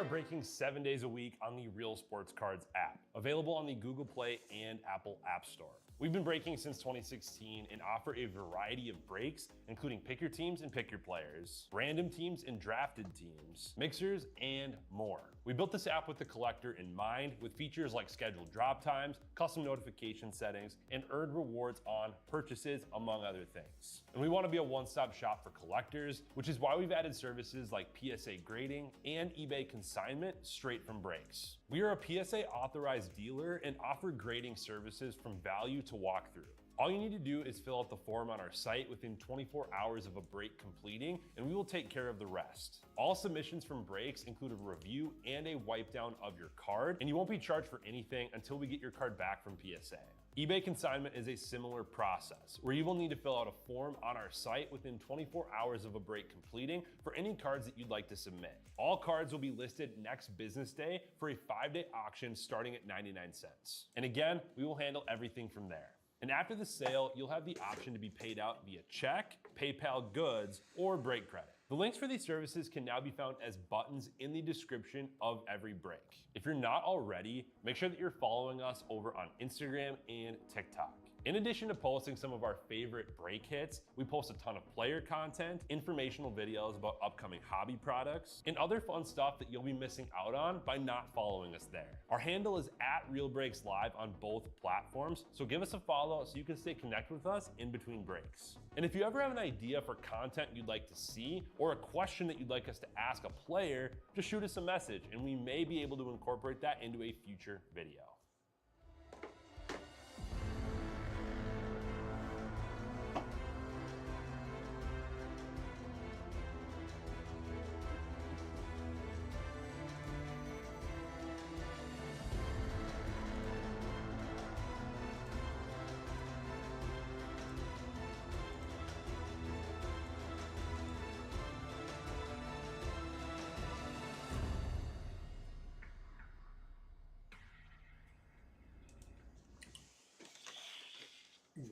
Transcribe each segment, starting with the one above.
are breaking 7 days a week on the Real Sports Cards app, available on the Google Play and Apple App Store. We've been breaking since 2016 and offer a variety of breaks, including pick your teams and pick your players, random teams and drafted teams, mixers, and more. We built this app with the collector in mind, with features like scheduled drop times, custom notification settings, and earned rewards on purchases, among other things. And we want to be a one-stop shop for collectors, which is why we've added services like PSA grading and eBay consignment straight from breaks. We are a PSA authorized dealer and offer grading services from value to walkthrough. All you need to do is fill out the form on our site within 24 hours of a break completing, and we will take care of the rest. All submissions from breaks include a review and a wipe down of your card, and you won't be charged for anything until we get your card back from PSA. eBay consignment is a similar process, where you will need to fill out a form on our site within 24 hours of a break completing for any cards that you'd like to submit. All cards will be listed next business day for a 5-day auction starting at 99 cents. And again, we will handle everything from there. And after the sale, you'll have the option to be paid out via check, PayPal goods, or break credit. The links for these services can now be found as buttons in the description of every break. If you're not already, make sure that you're following us over on Instagram and TikTok. In addition to posting some of our favorite break hits, we post a ton of player content, informational videos about upcoming hobby products, and other fun stuff that you'll be missing out on by not following us there. Our handle is @RealBreaksLive on both platforms, so give us a follow so you can stay connected with us in between breaks. And if you ever have an idea for content you'd like to see, or a question that you'd like us to ask a player, just shoot us a message and we may be able to incorporate that into a future video.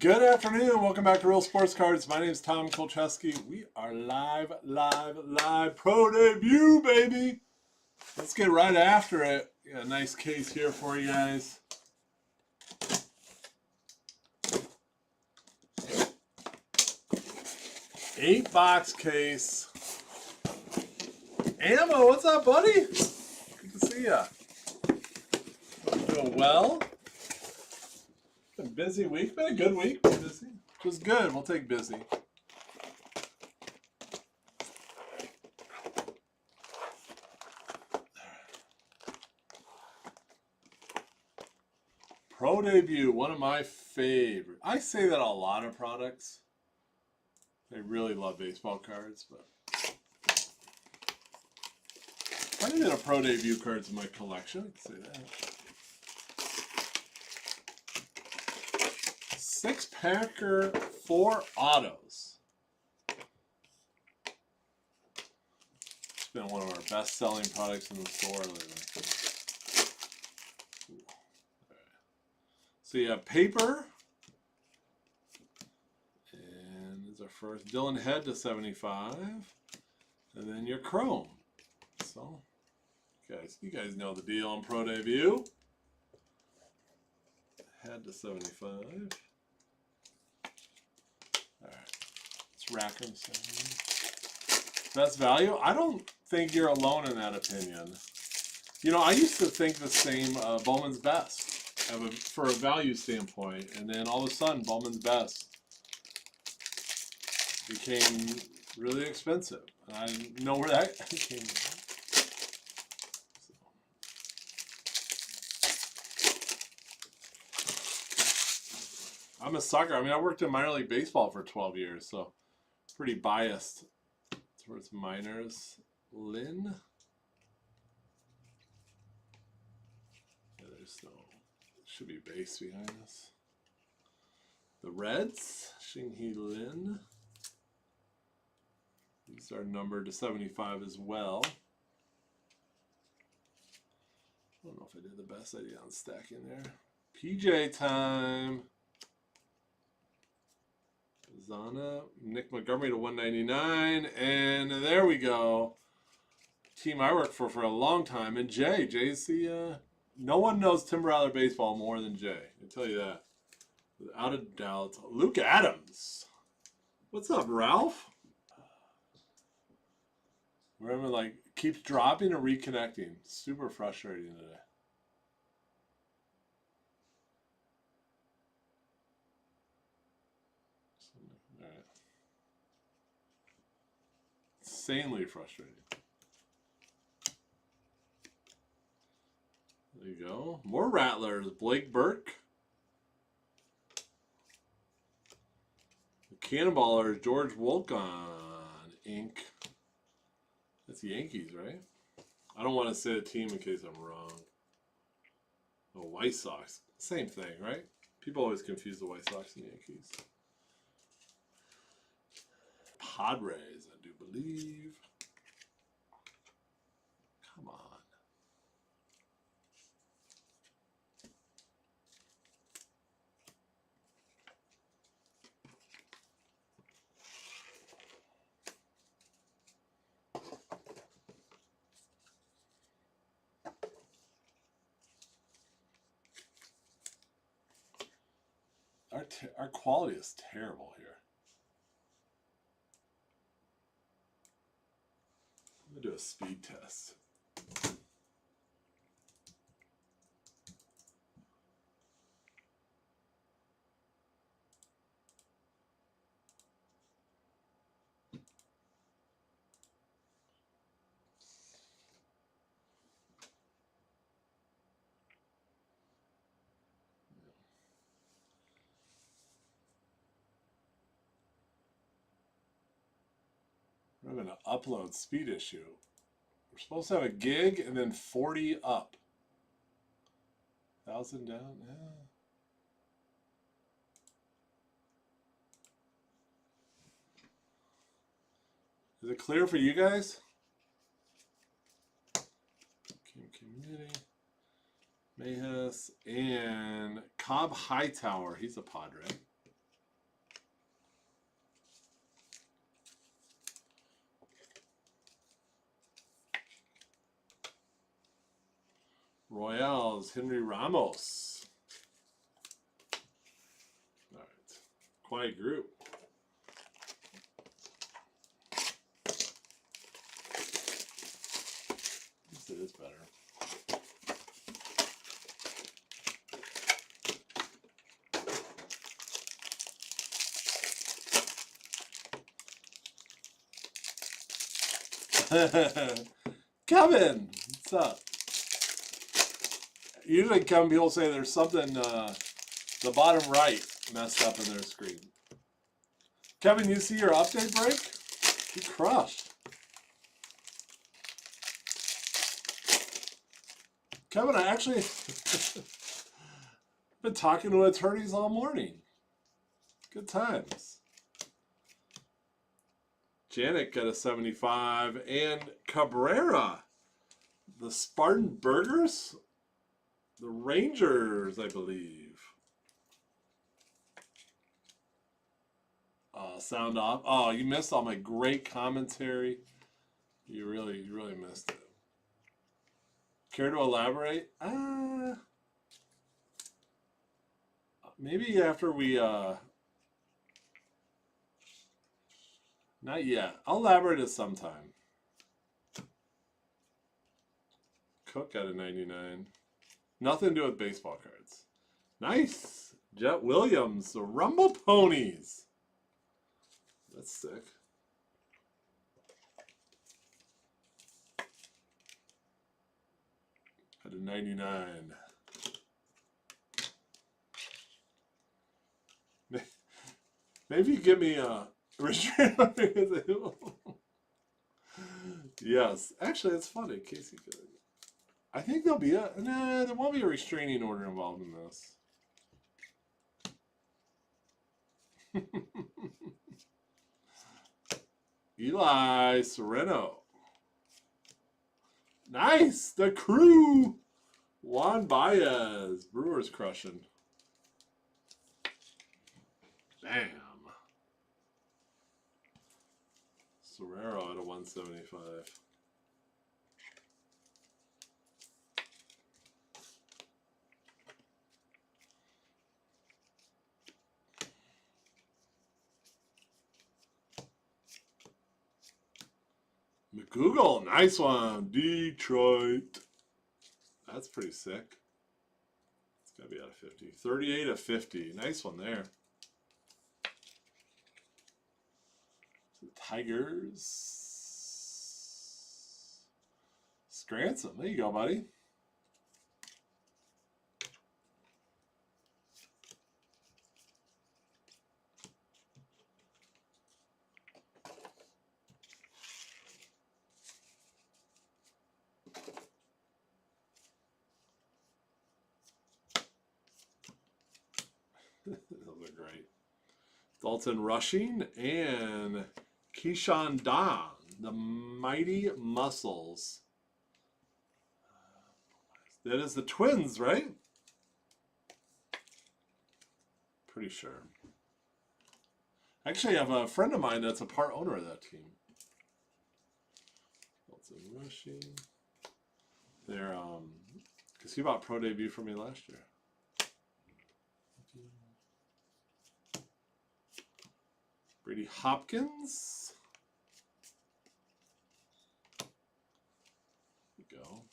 Good afternoon. Welcome back to Real Sports Cards. My name is Tom Kolcheski. We are live. Pro debut, baby. Let's get right after it. Got a nice case here for you guys. Eight-box case. Ammo, what's up, buddy? Good to see ya. Doing well? Been a busy week. Been a good week. Busy. Just good. We'll take busy. Pro debut, one of my favorite. I say that a lot of products. I really love baseball cards, but I did a pro debut cards in my collection. I can say that. 6-packer, 4 autos. It's been one of our best-selling products in the store lately. So you have paper, and it's our first Dylan Head to 75, and then your chrome. So, you guys know the deal on Pro Debut. Head to 75. All right, let's rack them. Best value? I don't think you're alone in that opinion. You know, I used to think the same. Bowman's Best for a value standpoint, and then all of a sudden, Bowman's Best became really expensive. And I didn't know where that came from. I'm a sucker. I mean, I worked in minor league baseball for 12 years, so pretty biased towards minors. Lynn. Yeah, there's no, should be base behind us. The Reds, Xing-Hee Lin. These are numbered to 75 as well. I don't know if I did the best idea on stacking there. PJ time. Zana, Nick Montgomery to 199, and there we go. team I worked for a long time. And Jay's the no one knows Timber Rattler baseball more than Jay. I tell you that. Without a doubt. Luke Adams. What's up, Ralph? Remember, like, keeps dropping and reconnecting. Super frustrating today. All right. Insanely frustrating. There you go. More Rattlers. Blake Burke. The Cannonballers. George Wolcon. Inc. That's the Yankees, right? I don't want to say a team in case I'm wrong. Oh, White Sox. Same thing, right? People always confuse the White Sox and Yankees. Padres, I do believe. Come on. Our quality is terrible here. I'm going to do a speed test. We're having an upload speed issue. We're supposed to have a gig and then 40 up. 1,000 down? Yeah. Is it clear for you guys? Community. Mayhes and Cobb Hightower. He's a Padre. Royals, Henry Ramos. All right. Quiet group. This is better. Kevin, what's up? Usually, Kevin, people say there's something, the bottom right messed up in their screen. Kevin, you see your update break? You crushed. Kevin, I actually been talking to attorneys all morning. Good times. Janik got a 75. And Cabrera, the Spartan Burgers, the Rangers, I believe. Sound off. Oh, you missed all my great commentary. You really missed it. Care to elaborate? Maybe after we, not yet. I'll elaborate it sometime. Cook got a 99. Nothing to do with baseball cards. Nice. Jet Williams, the Rumble Ponies. That's sick. Got a 99. Maybe you give me a restrainer. Yes. Actually, it's funny. Casey could. I think there'll be a... Nah, there won't be a restraining order involved in this. Eli Sereno. Nice! The Crew! Juan Baez. Brewers crushing. Bam. Serrero at a 175. Google, nice one. Detroit. That's pretty sick. It's got to be out of 50. 38 of 50. Nice one there. The Tigers. Scranton. There you go, buddy. Those are great. Dalton Rushing and Keyshawn Don, the Mighty Muscles. That is the Twins, right? Pretty sure. Actually, I have a friend of mine that's a part owner of that team. Dalton Rushing. They're because he bought Pro Debut for me last year. Brady Hopkins. There we go.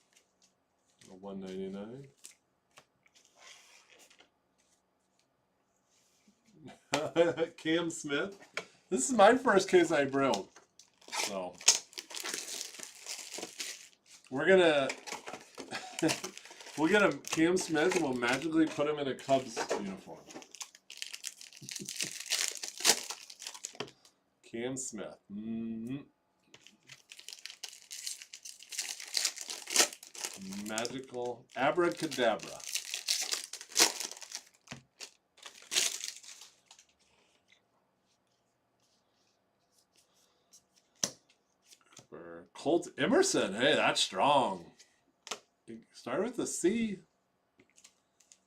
A $1.99. Cam Smith. This is my first case I broke. So we're gonna we'll get a Cam Smith and we'll magically put him in a Cubs uniform. Cam Smith. Magical abracadabra. Colt Emerson. Hey, that's strong. Start with the C.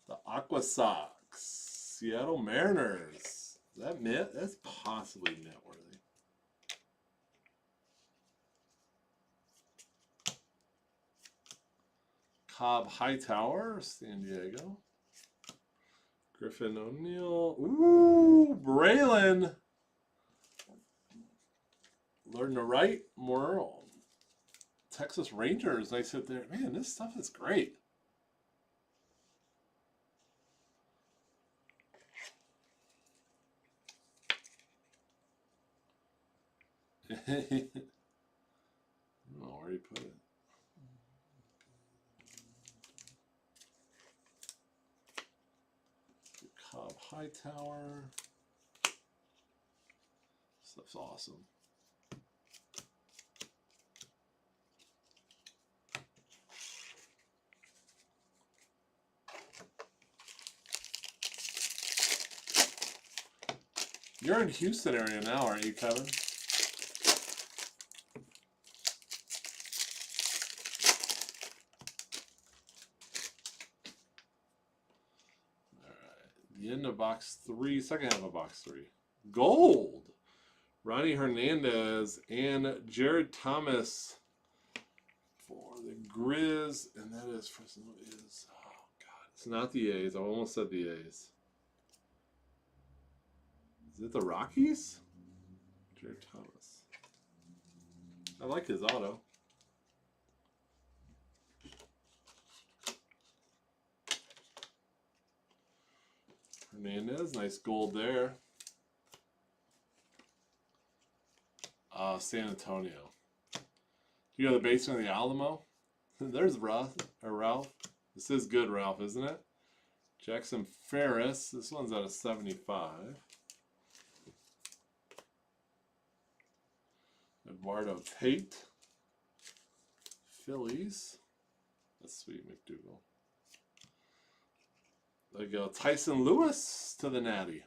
The Aqua Sox. Seattle Mariners. Is that mint? That's possibly mint worthy. Cobb Hightower, San Diego. Griffin O'Neill. Ooh, Braylon. Learn to write more. Texas Rangers, nice hit there. Man, this stuff is great. I don't know where you put it. Cobb Hightower. Stuff's awesome. You're in Houston area now, aren't you, Kevin? The end of box 3, second half of box 3. Gold! Ronnie Hernandez and Jared Thomas for the Grizz. And that is, for some is, oh God, it's not the A's. I almost said the A's. Is it the Rockies? Jared Thomas. I like his auto. Hernandez, nice gold there. San Antonio. You go to the basement of the Alamo? There's Ralph. This is good, Ralph, isn't it? Jackson Ferris. This one's out of 75. Eduardo Tate. Phillies. That's sweet, McDougal. There you go. Tyson Lewis to the Natty.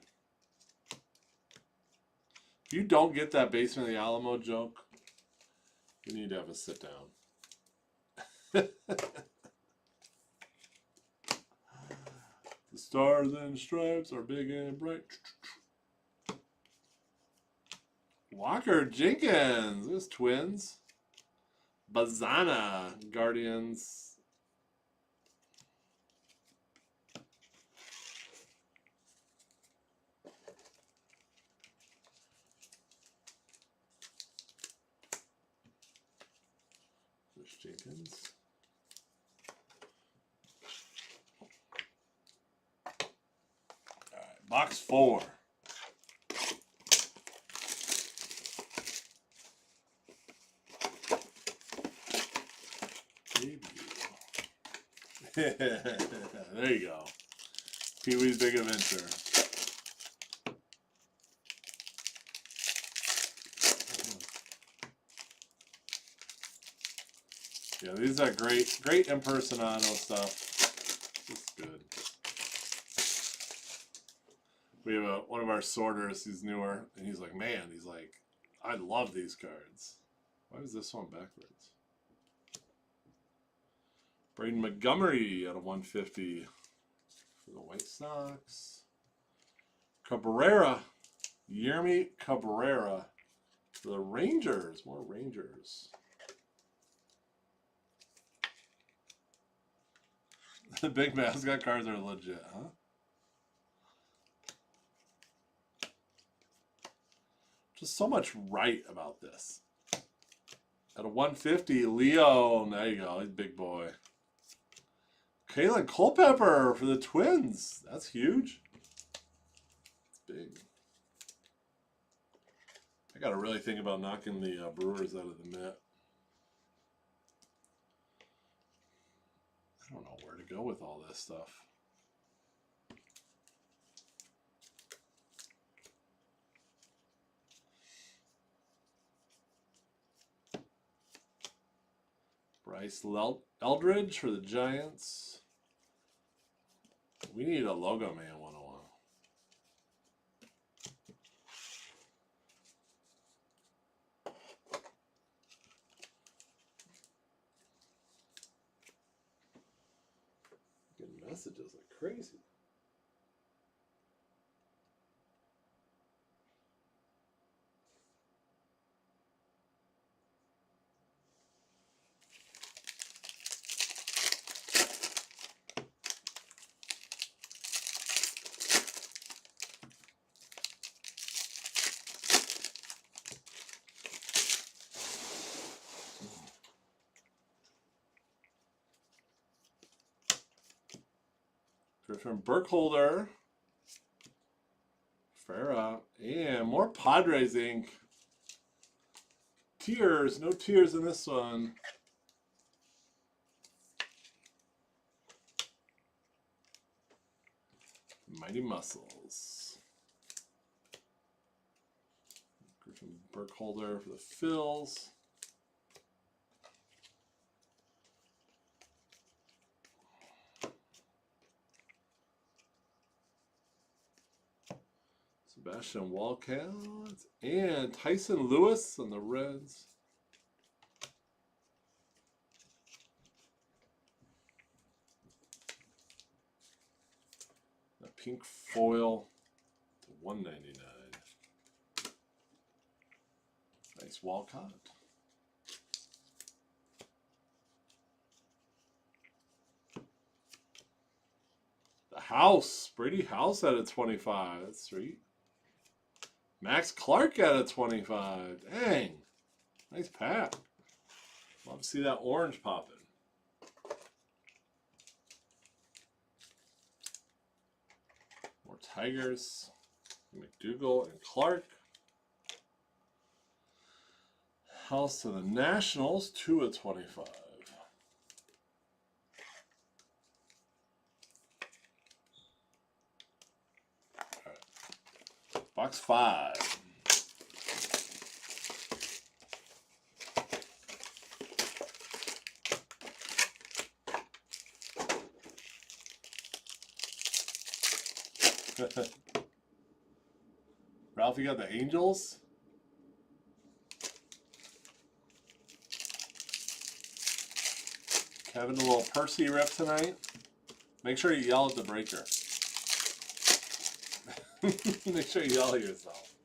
If you don't get that basement of the Alamo joke, you need to have a sit down. The stars and stripes are big and bright. Walker Jenkins. There's Twins. Bazana. Guardians. George Jenkins. All right, box 4. There you go. Pee-wee's Big Adventure. Yeah, these are great impersonado stuff. It's good. We have one of our sorters, he's newer, and he's like, man, he's like, I love these cards. Why is this one backwards? Braden Montgomery at a 150 for the White Sox. Cabrera, Yermi Cabrera for the Rangers. More Rangers. The big mascot cards are legit, huh? Just so much right about this. At a 150, Leo. There you go. He's a big boy. Kalen Culpepper for the Twins. That's huge. It's big. I got to really think about knocking the Brewers out of the net. I don't know where to go with all this stuff. Bryce Eldridge for the Giants. We need a Logo Man 101. Getting messages like crazy. Griffin Burkholder, Farah, and more Padres ink. Tears, no tears in this one. Mighty Muscles. Griffin Burkholder for the Phils. Sebastian Walcott and Tyson Lewis on the Reds. The pink foil to $1.99. Nice Walcott. The House, Brady House at a 25. That's sweet. Max Clark at a 25. Dang. Nice pack. Love to see that orange popping. More Tigers. McDougal and Clark. House to the Nationals, 2 of 25. Right. Box 5. Ralph, you got the Angels? Kevin, a little Percy rip tonight. Make sure you yell at the breaker. Make sure you yell at yourself.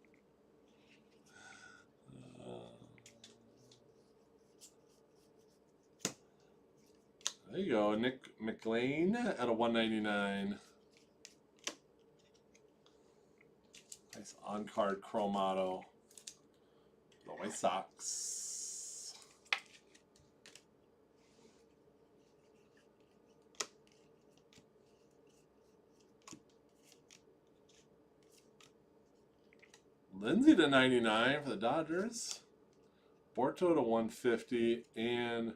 There you go. Nick McLean at a 199. Nice on-card chrome auto. The White Sox. Lindsey to 99 for the Dodgers. Borto to 150. And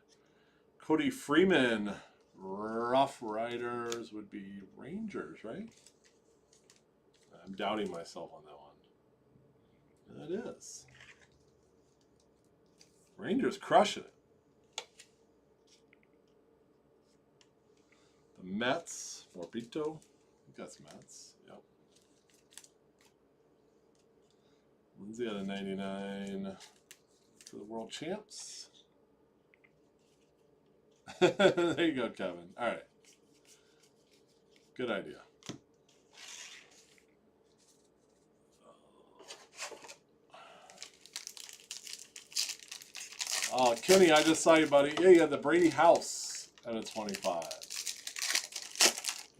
Cody Freeman. Rough Riders would be Rangers, right? I'm doubting myself on that one. And it is. Rangers crushing it. The Mets. Morpito. I think that's Mets. Yep. Lindsay out of 99 for the world champs. There you go, Kevin. All right. Good idea. Oh, Kenny, I just saw you, buddy. Yeah, you had the Brady House at a 25. I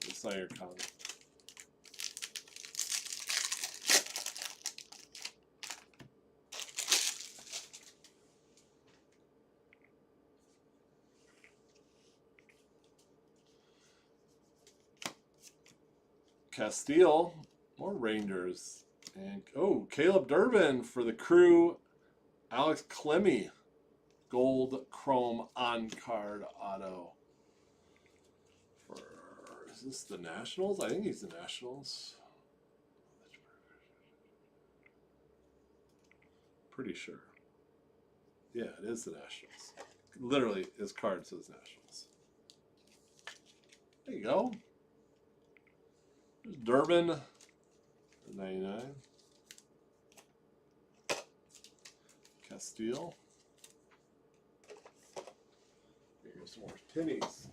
just saw your comment. Castile, more Rangers. And oh, Caleb Durbin for the Crew. Alex Clemmy, gold chrome on card auto. For is this the Nationals? I think he's the Nationals. Pretty sure. Yeah, it is the Nationals. Literally, his card says Nationals. There you go. There's Durbin, 99. Castile. Here's some more pennies.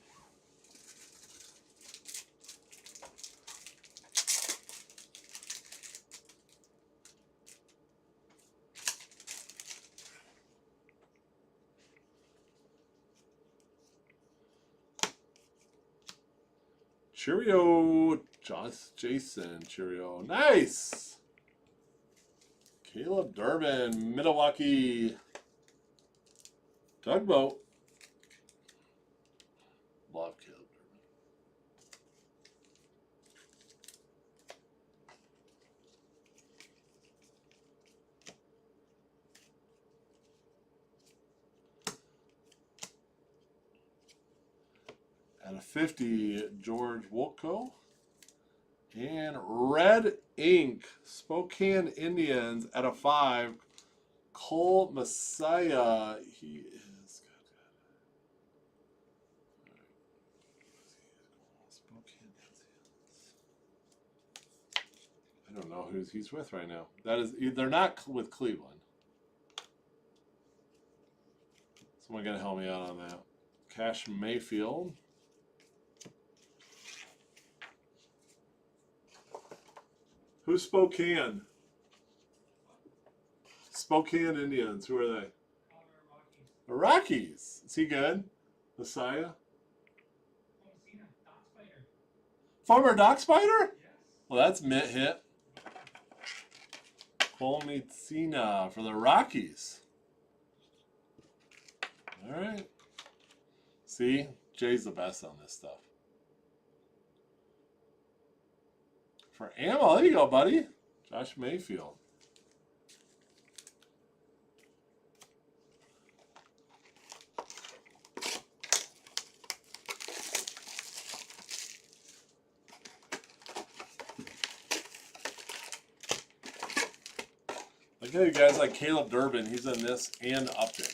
Cheerio, Jason. Cheerio. Nice. Caleb Durbin, Milwaukee. Tugboat. Love Caleb Durbin. At a 50, George Wolko. And Red Ink, Spokane Indians at a 5. Cole Messiah. He is good. Spokane Indians. I don't know who he's with right now. That is, they're not with Cleveland. Someone gonna help me out on that. Cash Mayfield. Who's Spokane? Spokane Indians. Who are they? The Rockies. Is he good? Messiah? Former Doc Spider? Yes. Well, that's Mitt hit. Cole Messina for the Rockies. All right. See? Jay's the best on this stuff. For ammo, there you go, buddy. Josh Mayfield. Look at you guys like Caleb Durbin. He's in this and Upton.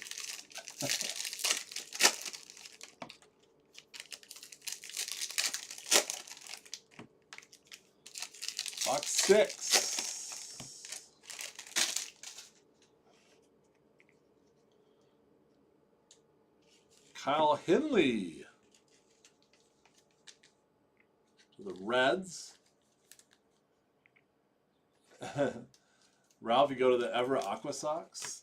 Box 6. Kyle Henley. To the Reds. Ralph, you go to the Everett Aqua Sox.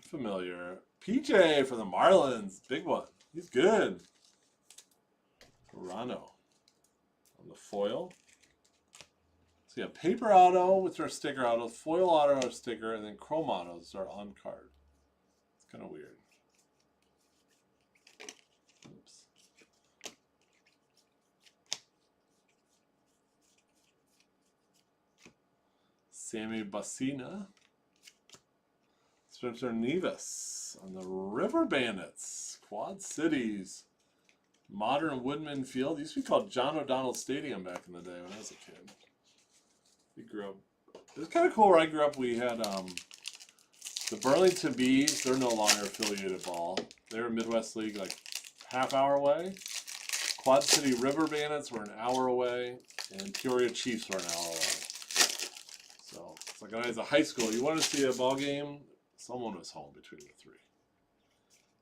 Familiar. PJ for the Marlins. Big one. He's good. Toronto. On the foil. So yeah, paper auto with our sticker auto, foil auto sticker, and then chrome autos are on card. It's kind of weird. Sammy Bassina. Spencer Nevis on the River Bandits. Quad Cities. Modern Woodman Field. Used to be called John O'Donnell Stadium back in the day when I was a kid. We grew up. It was kind of cool where I grew up. We had the Burlington Bees. They're no longer affiliated ball. They're Midwest League, like half-hour away. Quad City River Bandits were an hour away, and Peoria Chiefs were an hour away. So it's like when I was in high school, you want to see a ball game, someone was home between the three.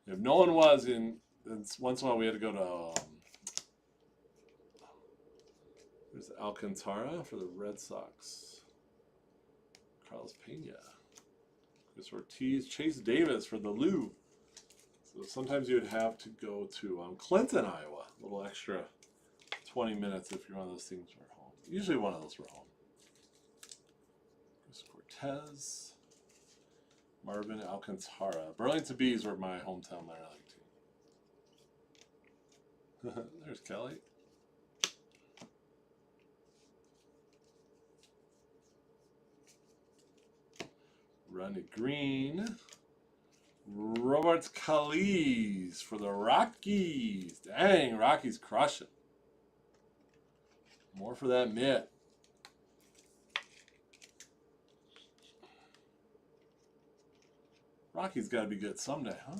If no one was once in a while we had to go to there's Alcantara for the Red Sox. Carlos Pena. Chris Ortiz, Chase Davis for the Lou. So sometimes you would have to go to Clinton, Iowa. A little extra 20 minutes if you're one of those things were home. Usually one of those were home. Chris Cortez. Marvin Alcantara. Burlington Bees were my hometown minor league team. There's Kelly. Ronnie Green. Roberts Calise for the Rockies. Dang, Rockies crushing. More for that mitt. Rockies got to be good someday, huh?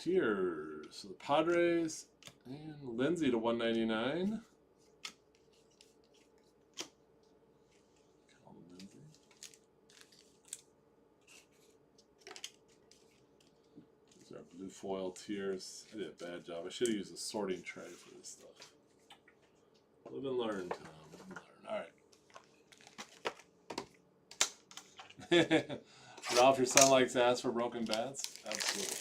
Tiers. So the Padres and Lindsay to 199. These are blue foil tiers. I did a bad job. I should have used a sorting tray for this stuff. Live and learn, Tom. Live and learn. All right. Ralph, your son likes to ask for broken bats? Absolutely.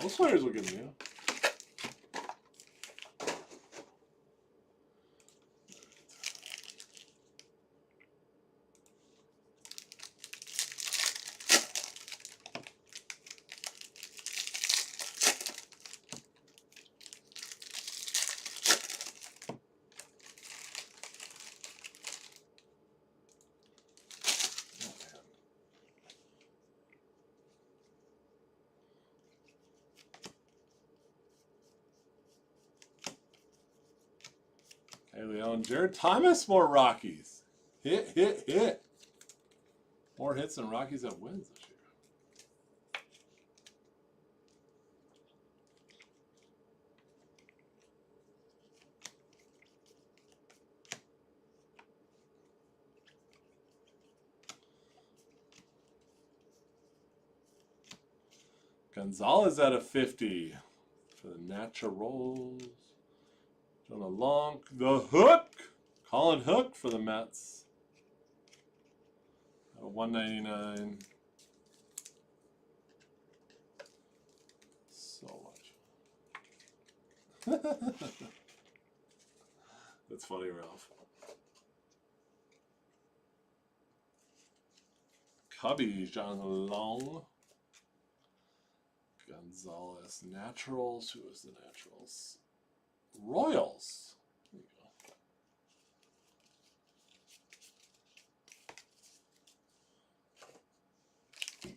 Most players will give me. Hey, Leon, Jared Thomas, more Rockies. Hit, hit, hit. More hits than Rockies have wins this year. Gonzalez at a 50 for the Naturals. Jonah Long, the Hook. Colin Hook for the Mets. 199. So much. That's funny, Ralph. Cubbies, Jonathan Long. Gonzalez, Naturals. Who is the Naturals? Royals. There you go.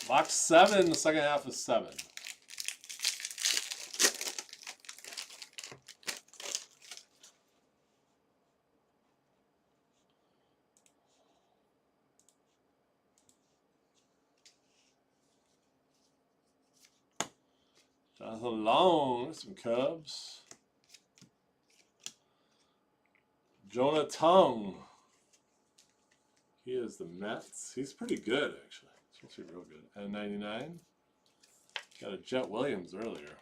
Box 7, the second half is 7. Jonathan Long, some Cubs. Jonah Tung. He is the Mets. He's pretty good, actually. He's supposed to be real good. And 99. Got a Jet Williams earlier.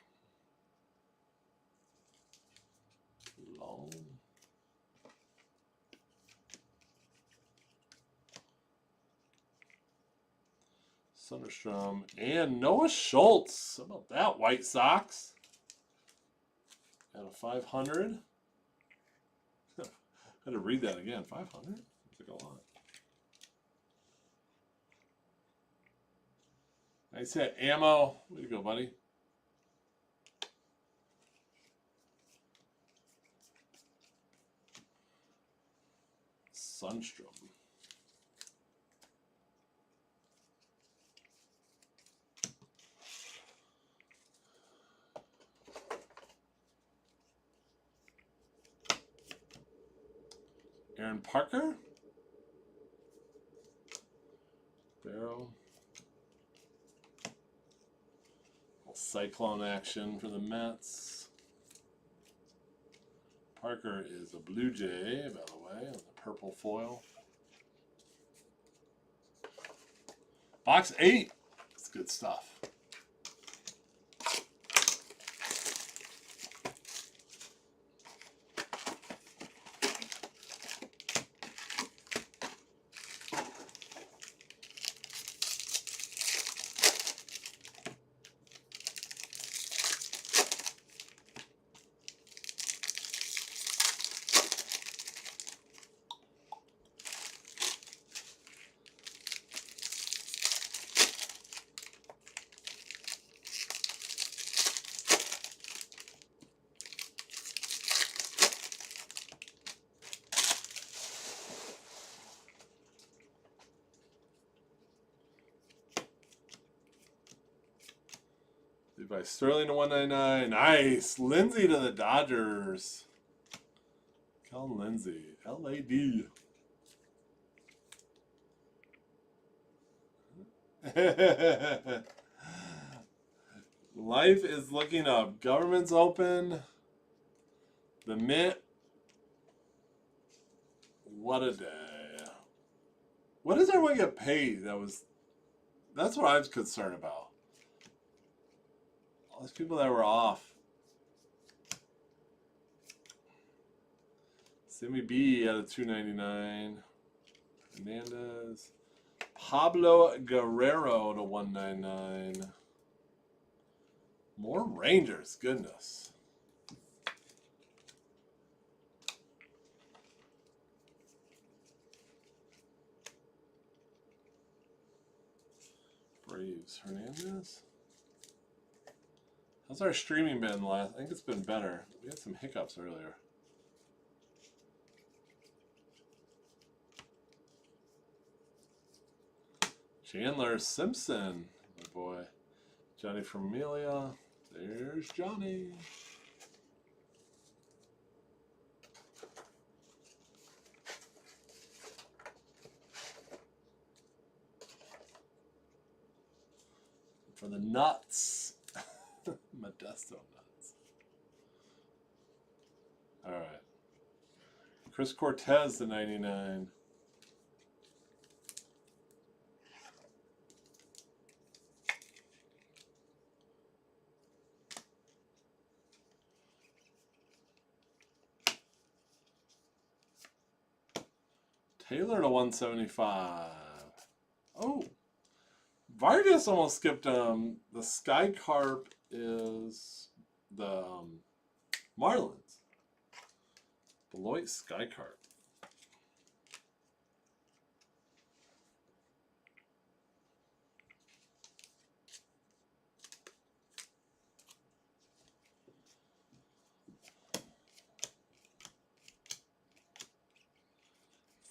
Long. Sunderstrom, and Noah Schultz. How about that, White Sox? At a 500. I had to read that again. 500? That's like a lot. Nice hit. Ammo. Way to go, buddy. Sunstrom. Aaron Parker. Barrow. Cyclone action for the Mets. Parker is a Blue Jay, by the way, on the purple foil. Box 8. That's good stuff. By Sterling to 199. Nice. Lindsey to the Dodgers. Kellen Lindsey. LAD. Life is looking up. Government's open. The Mint. What a day. What does everyone get paid? That's what I was concerned about. All these people that were off. Sammy B at a 299. Hernandez. Pablo Guerrero to 199. More Rangers, goodness. Braves, Hernandez. How's our streaming been last? I think it's been better. We had some hiccups earlier. Chandler Simpson, my boy. Johnny Familia. There's Johnny. For the nuts. Modesto nuts. All right. Chris Cortez to 99. Taylor to 175. Oh. Vargas almost skipped him. The Sky Carp is the Marlins. Beloit Sky Carp.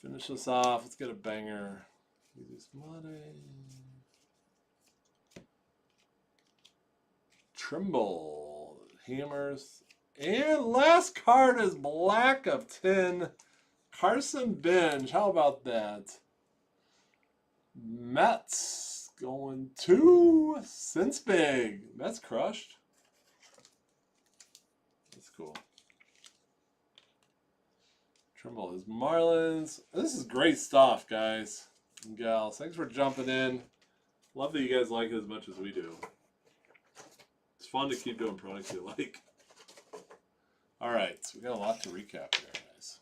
Finish this off. Let's get a banger. Use money. Trimble, Hammers, and last card is black of 10. Carson Bench, how about that? Mets going to Sinsbig. Mets crushed. That's cool. Trimble is Marlins. This is great stuff, guys and gals. Thanks for jumping in. Love that you guys like it as much as we do. It's fun to keep doing products you like. All right, so we got a lot to recap here, guys.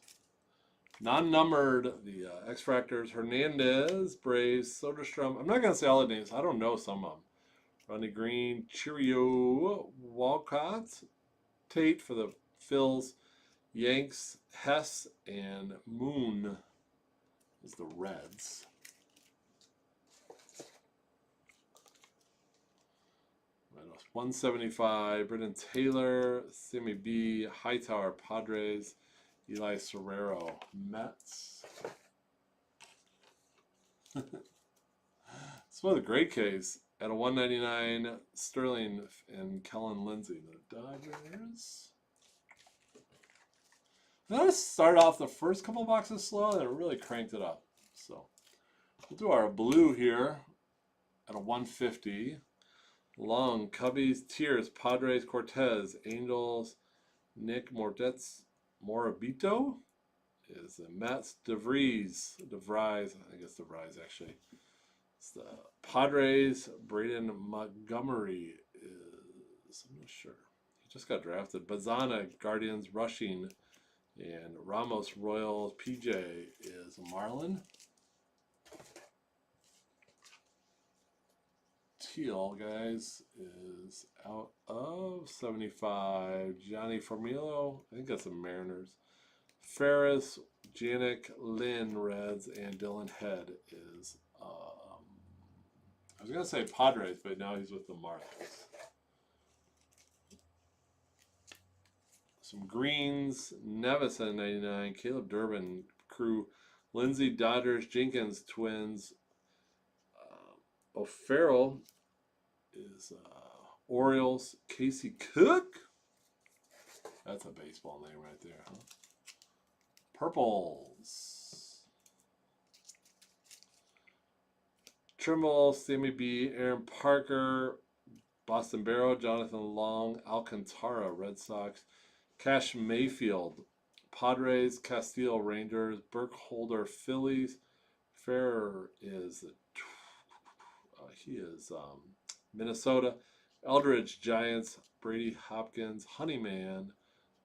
Non-numbered, the X-Fractors, Hernandez, Braves, Soderstrom. I'm not going to say all the names. I don't know some of them. Ronnie Green, Cheerio, Walcott, Tate for the Phils, Yanks, Hess, and Moon is the Reds. Minus 175, Brendan Taylor, Sammy B, Hightower, Padres, Eli Serrero, Mets. It's one of the great case. At a 199, Sterling and Kellen Lindsay, the Dodgers. I started off the first couple boxes slow, and it really cranked it up. So we'll do our blue here at a 150. Long, Cubbies, Tiers, Padres, Cortez, Angels, Nick Morabito is the Mets, DeVries, I guess DeVries actually. It's the Padres, Braden Montgomery is, I'm not sure. He just got drafted. Bazana, Guardians, rushing. And Ramos, Royals, PJ is Marlin. Teal, guys, is out of 75. Johnny Formilo, I think that's the Mariners. Ferris, Janik, Lynn, Reds, and Dylan Head is, I was going to say Padres, but now he's with the Marlins. Some greens, Nevis at 99, Caleb Durbin, Crew, Lindsay, Dodgers, Jenkins, Twins, O'Farrell is Orioles, Casey Cook. That's a baseball name right there, huh? Purples. Trimble, Sammy B, Aaron Parker, Boston Barrow, Jonathan Long, Alcantara, Red Sox, Cash Mayfield, Padres, Castillo, Rangers, Burkholder, Phillies. Ferrer is Minnesota, Eldridge, Giants, Brady, Hopkins, Honeyman,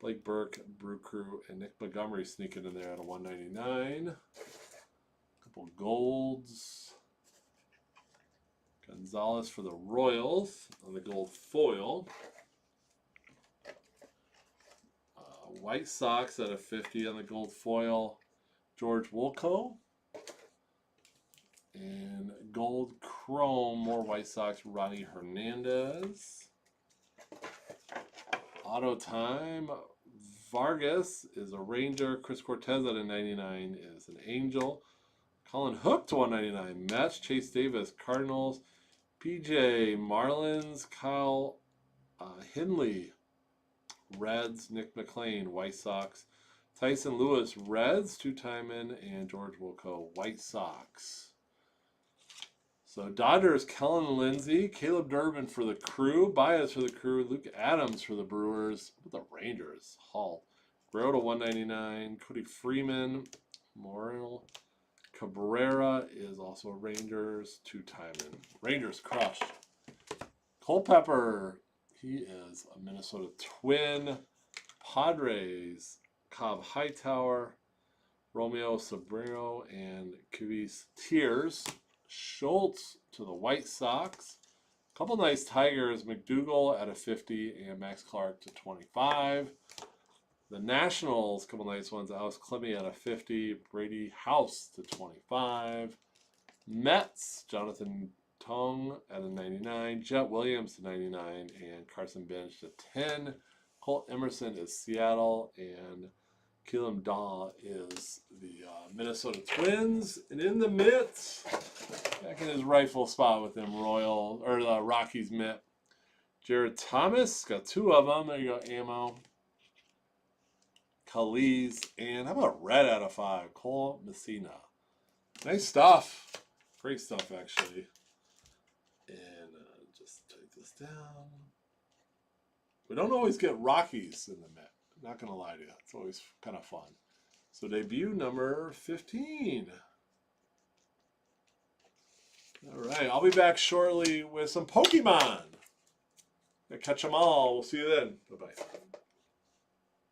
Blake Burke, Brew Crew, and Nick Montgomery sneaking in there at a 199. Couple golds. Gonzalez for the Royals on the gold foil. White Sox at a 50 on the gold foil. George Wolko. And gold chrome, more White Sox, Ronnie Hernandez. Auto time. Vargas is a Ranger. Chris Cortez at a 99 is an Angel. Colin Hook to 199. Mets. Chase Davis, Cardinals. PJ Marlins. Kyle Hinley, Reds. Nick McLean, White Sox. Tyson Lewis, Reds, 2-time-in, and George Wilco, White Sox. So Dodgers, Kellen Lindsay, Caleb Durbin for the Crew, Baez for the Crew, Luke Adams for the Brewers, with the Rangers, Hall. Guerrero to 199, Cody Freeman, Morel. Cabrera is also Rangers, 2-time-in. Rangers crushed. Culpepper, he is a Minnesota Twin. Padres, Cobb Hightower, Romeo Sobrino, and Cubbies Tiers. Schultz to the White Sox. Couple nice Tigers, McDougal at a 50 and Max Clark to 25. The Nationals, couple nice ones. Alex Clemmy at a 50, Brady House to 25. Mets, Jonathan Tong at a 99, Jet Williams to 99, and Carson Bench to 10. Colt Emerson is Seattle, and Keelan Daw is the Minnesota Twins. And in the mitts, back in his rightful spot with them, the Rockies mitt, Jared Thomas, got two of them. There you go, ammo. Kaliz, and how about red out of 5? Cole Messina. Nice stuff. Great stuff, actually. And just take this down. We don't always get Rockies in the Met. Not going to lie to you. It's always kind of fun. So debut number 15. All right. I'll be back shortly with some Pokemon. Catch them all. We'll see you then. Bye-bye.